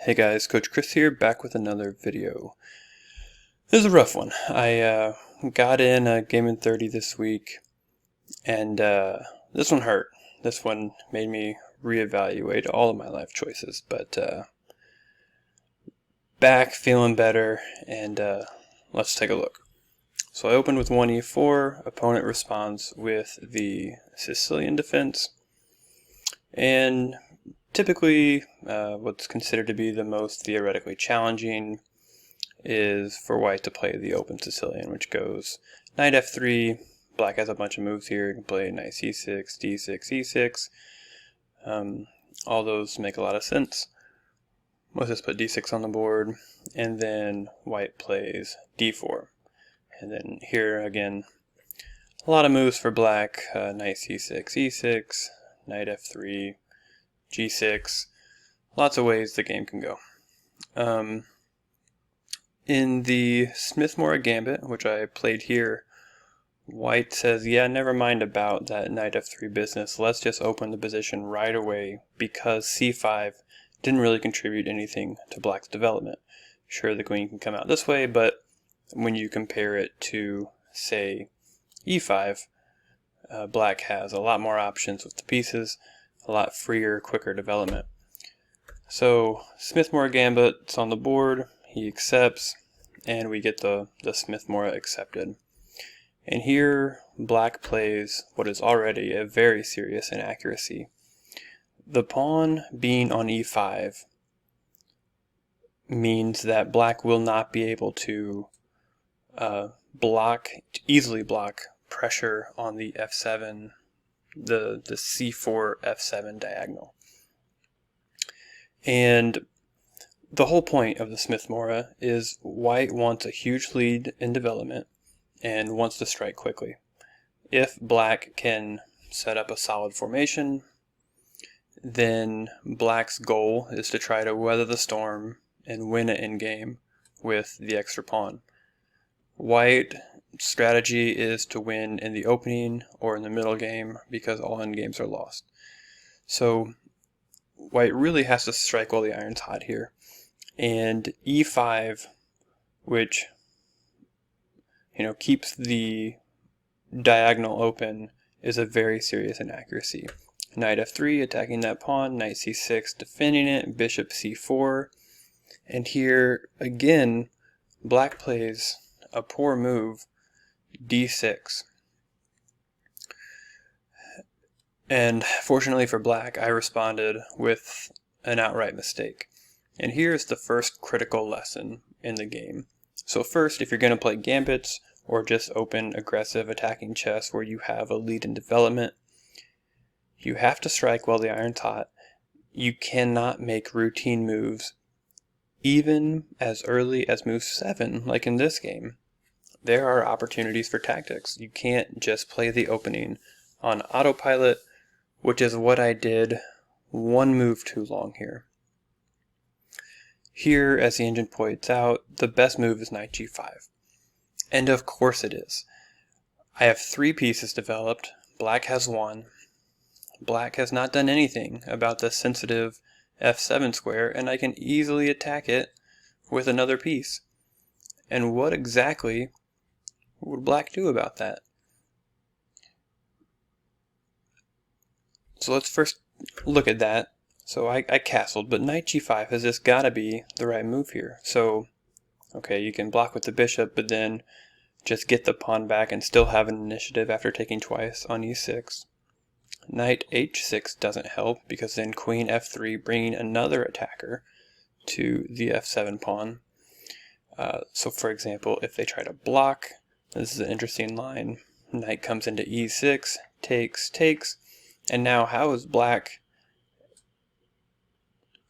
Hey guys, Coach Chris here, back with another video. This is a rough one. I got in a game in 30 this week, and this one hurt. This one made me reevaluate all of my life choices, but back feeling better, and let's take a look. So I opened with 1e4, opponent responds with the Sicilian defense, and typically, what's considered to be the most theoretically challenging is for white to play the open Sicilian, which goes knight f3. Black has a bunch of moves here. You can play knight c6, d6, e6. All those make a lot of sense. Let's just put d6 on the board, and then white plays d4. And then here again, a lot of moves for black. Knight c6, e6, knight f3, g6, lots of ways the game can go. In the Smith-Morra Gambit, which I played here, white says, yeah, never mind about that knight f3 business, let's just open the position right away because c5 didn't really contribute anything to black's development. Sure, the queen can come out this way, but when you compare it to, say, e5, black has a lot more options with the pieces, a lot freer, quicker development. So Smith-Morra Gambit's on the board, he accepts, and we get the Smith-Morra accepted. And here black plays what is already a very serious inaccuracy. The pawn being on e5 means that black will not be able to easily block pressure on the f7, the c4 f7 diagonal. And the whole point of the Smith-Morra is white wants a huge lead in development and wants to strike quickly. If black can set up a solid formation, then black's goal is to try to weather the storm and win it in game with the extra pawn. White's strategy is to win in the opening or in the middle game because all endgames are lost. So white really has to strike while the iron's hot here. And e5, which keeps the diagonal open, is a very serious inaccuracy. Knight f3 attacking that pawn, knight c6 defending it, bishop c4. And here again black plays a poor move, d6. And fortunately for black, I responded with an outright mistake. And here's the first critical lesson in the game. So first, if you're going to play gambits or just open aggressive attacking chess where you have a lead in development, you have to strike while the iron's hot. You cannot make routine moves even as early as move 7, like in this game. There are opportunities for tactics. You can't just play the opening on autopilot, which is what I did one move too long here. Here, as the engine points out, the best move is knight g5. And of course it is. I have 3 pieces developed. Black has 1. Black has not done anything about the sensitive f7 square, and I can easily attack it with another piece. And what exactly would black do about that? So let's first look at that. So I castled, but knight g5 has just got to be the right move here. So, okay, you can block with the bishop, but then just get the pawn back and still have an initiative after taking twice on e6. Knight h6 doesn't help because then queen f3 bringing another attacker to the f7 pawn. So for example, if they try to block, this is an interesting line. Knight comes into e6, takes, and now how is black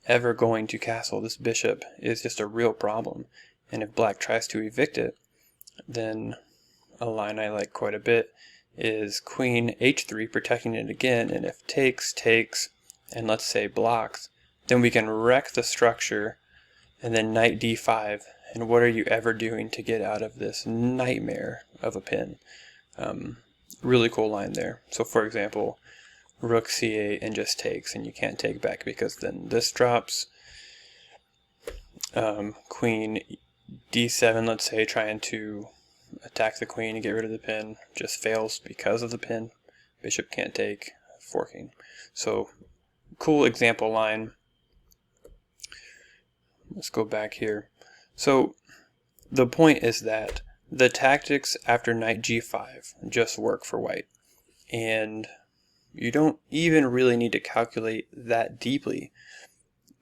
ever going to castle? This bishop is just a real problem. And if black tries to evict it, then a line I like quite a bit is queen h3 protecting it again, and if takes, and let's say blocks, then we can wreck the structure, and then knight d5, and what are you ever doing to get out of this nightmare of a pin? Really cool line there. So for example, rook c8 and just takes, and you can't take back because then this drops. queen d7, let's say, trying to attack the queen and get rid of the pin, just fails because of the pin. Bishop can't take, forking. So cool example line. Let's go back here. So the point is that the tactics after knight g5 just work for white, and you don't even really need to calculate that deeply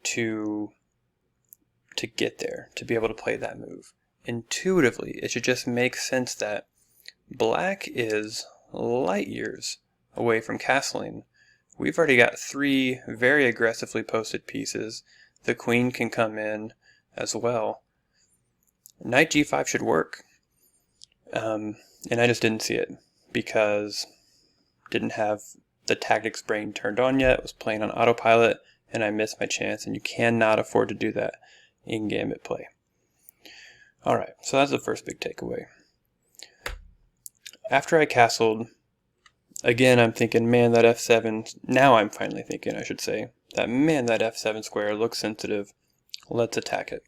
to get there, to be able to play that move. Intuitively, it should just make sense that black is light years away from castling. We've already got 3 very aggressively posted pieces. The queen can come in as well. Knight g5 should work, and I just didn't see it because didn't have the tactics brain turned on yet. It was playing on autopilot, and I missed my chance, and you cannot afford to do that in Gambit play. Alright, so that's the first big takeaway. After I castled, again I'm thinking, man, that f7, now I'm finally thinking, I should say, that man, that f7 square looks sensitive. Let's attack it.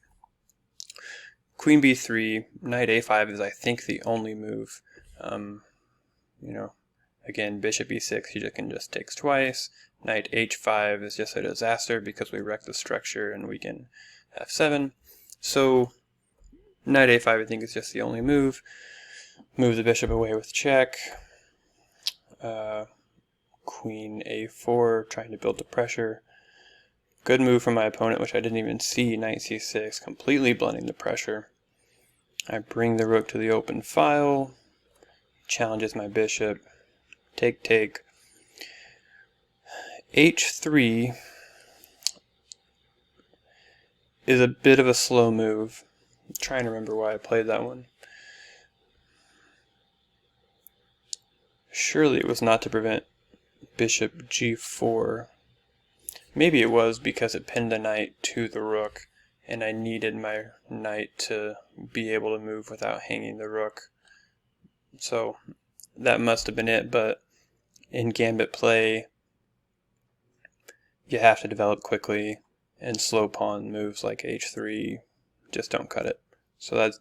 Queen b3, knight a5 is, I think, the only move. Again, bishop e6, you can just takes twice. Knight h5 is just a disaster because we wreck the structure and we can f7. So knight a5, I think, is just the only move. Move the bishop away with check. Queen a4, trying to build the pressure. Good move from my opponent, which I didn't even see. Knight c6, completely blunting the pressure. I bring the rook to the open file. Challenges my bishop. Take, take. h3 is a bit of a slow move. I'm trying to remember why I played that one. Surely it was not to prevent bishop g4. Maybe it was because it pinned the knight to the rook, and I needed my knight to be able to move without hanging the rook. So that must have been it, but in Gambit play, you have to develop quickly, and slow pawn moves like h3 just don't cut it. So that's,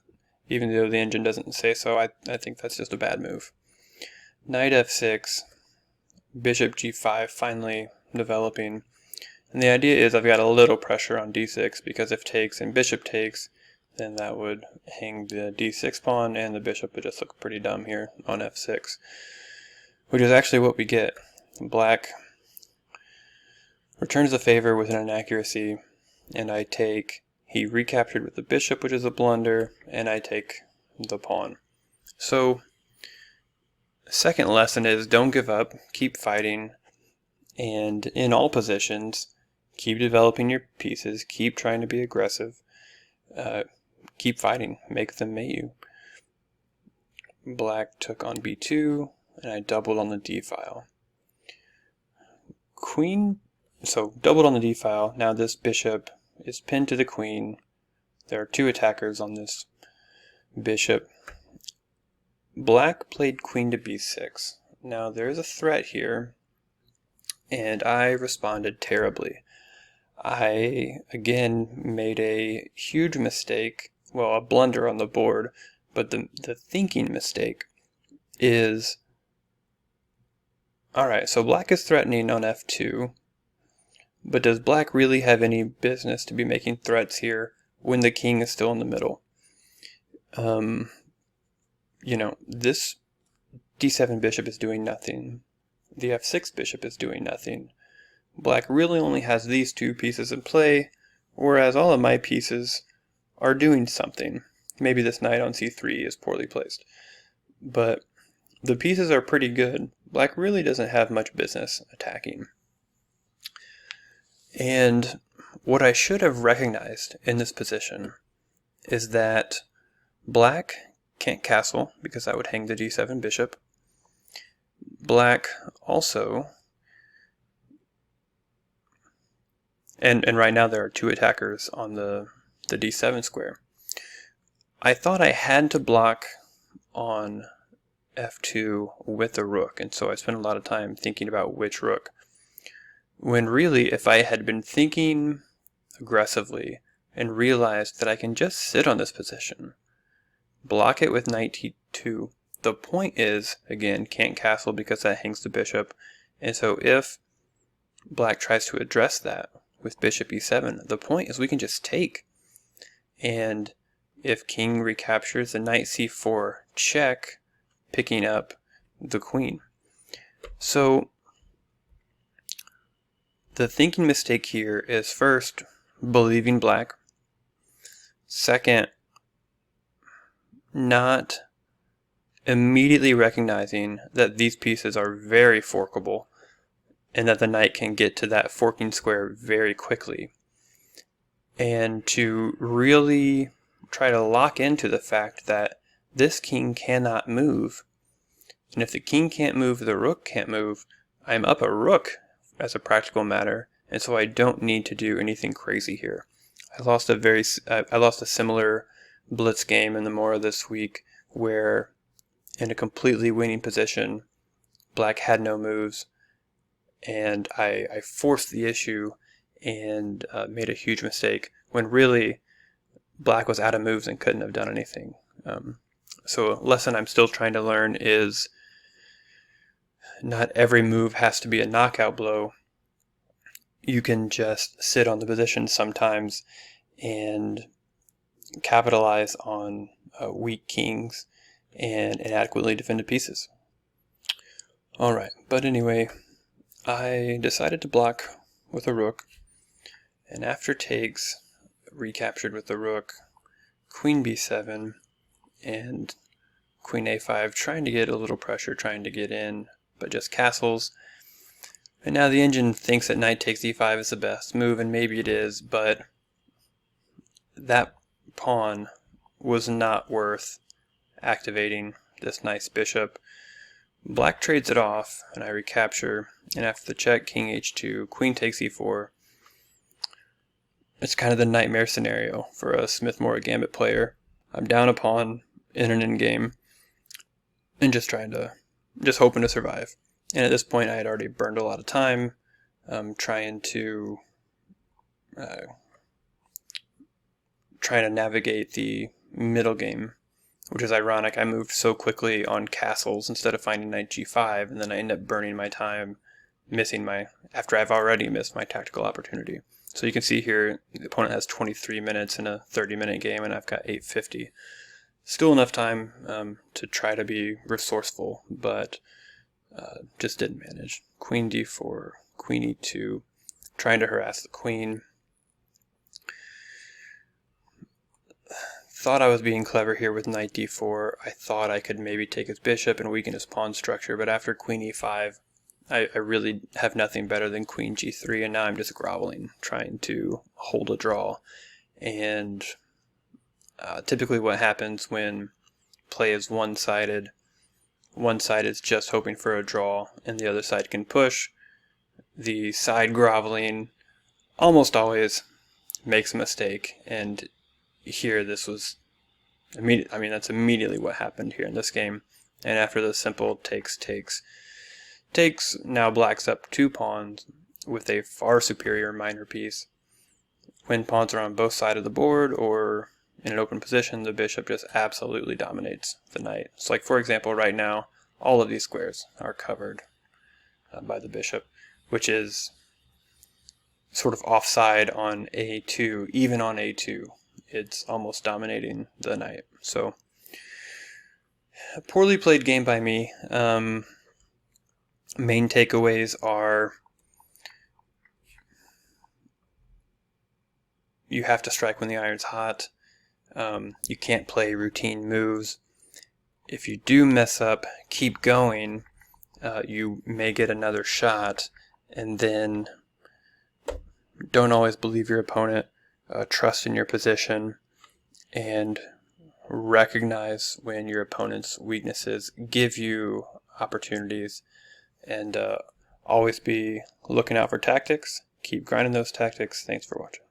even though the engine doesn't say so, I think that's just a bad move. Knight f6, bishop g5 finally developing. And the idea is I've got a little pressure on d6, because if takes and bishop takes, then that would hang the d6 pawn, and the bishop would just look pretty dumb here on f6. Which is actually what we get. Black returns the favor with an inaccuracy, and I take, he recaptured with the bishop, which is a blunder, and I take the pawn. So, second lesson is don't give up, keep fighting, and in all positions, keep developing your pieces, keep trying to be aggressive, keep fighting, make them mate you. Black took on b2, and I doubled on the d file. Queen, so doubled on the d file, now this bishop is pinned to the queen. There are 2 attackers on this bishop. Black played queen to b6. Now there is a threat here, and I responded terribly. I, again, made a huge mistake, well, a blunder on the board, but the thinking mistake is, alright, so black is threatening on f2, but does black really have any business to be making threats here when the king is still in the middle? This d7 bishop is doing nothing. The f6 bishop is doing nothing. Black really only has these 2 pieces in play, whereas all of my pieces are doing something. Maybe this knight on c3 is poorly placed. But the pieces are pretty good. Black really doesn't have much business attacking. And what I should have recognized in this position is that black can't castle, because that would hang the d7 bishop. Black also, and right now there are 2 attackers on the d7 square. I thought I had to block on f2 with the rook, and so I spent a lot of time thinking about which rook. When really, if I had been thinking aggressively, and realized that I can just sit on this position, block it with knight t2. The point is, again, can't castle because that hangs the bishop, and so if black tries to address that with bishop e7, the point is we can just take. And if king recaptures, the knight c4 check, picking up the queen. So the thinking mistake here is first, believing black. Second, not immediately recognizing that these pieces are very forkable and that the knight can get to that forking square very quickly. And to really try to lock into the fact that this king cannot move. And if the king can't move, the rook can't move. I'm up a rook as a practical matter, and so I don't need to do anything crazy here. I lost a similar blitz game in the Morra this week where in a completely winning position, black had no moves, and I forced the issue and made a huge mistake when really black was out of moves and couldn't have done anything. So a lesson I'm still trying to learn is not every move has to be a knockout blow. You can just sit on the position sometimes and capitalize on weak kings and inadequately defended pieces. Alright, but anyway, I decided to block with a rook, and after takes, recaptured with the rook, queen b7, and queen a5, trying to get a little pressure, trying to get in, but just castles. And now the engine thinks that knight takes e5 is the best move, and maybe it is, but that pawn was not worth activating this nice bishop. Black trades it off, and I recapture, and after the check, king h2, queen takes e4. It's kind of the nightmare scenario for a Smith-Morra Gambit player. I'm down a pawn in an endgame, and just hoping to survive. And at this point, I had already burned a lot of time trying to navigate the middle game, which is ironic. I moved so quickly on castles instead of finding knight g5, and then I end up burning my time, after I've already missed my tactical opportunity. So you can see here, the opponent has 23 minutes in a 30-minute game, and I've got 850. Still enough time to try to be resourceful, but just didn't manage. Queen d4, queen e2, trying to harass the queen. Thought I was being clever here with knight d4. I thought I could maybe take his bishop and weaken his pawn structure, but after queen e5, I really have nothing better than queen g3, and now I'm just groveling, trying to hold a draw. And typically what happens when play is one-sided, one side is just hoping for a draw, and the other side can push. The side groveling almost always makes a mistake, and here this was immediate. I mean, that's immediately what happened here in this game. And after the simple takes, now black's up 2 pawns with a far superior minor piece. When pawns are on both sides of the board or in an open position, the bishop just absolutely dominates the knight. So like, for example, right now, all of these squares are covered by the bishop, which is sort of offside on a2. Even on a2, it's almost dominating the knight. So, a poorly played game by me. Main takeaways are you have to strike when the iron's hot. You can't play routine moves. If you do mess up, keep going. You may get another shot, and then don't always believe your opponent. Trust in your position, and recognize when your opponent's weaknesses give you opportunities, and always be looking out for tactics. Keep grinding those tactics. Thanks for watching.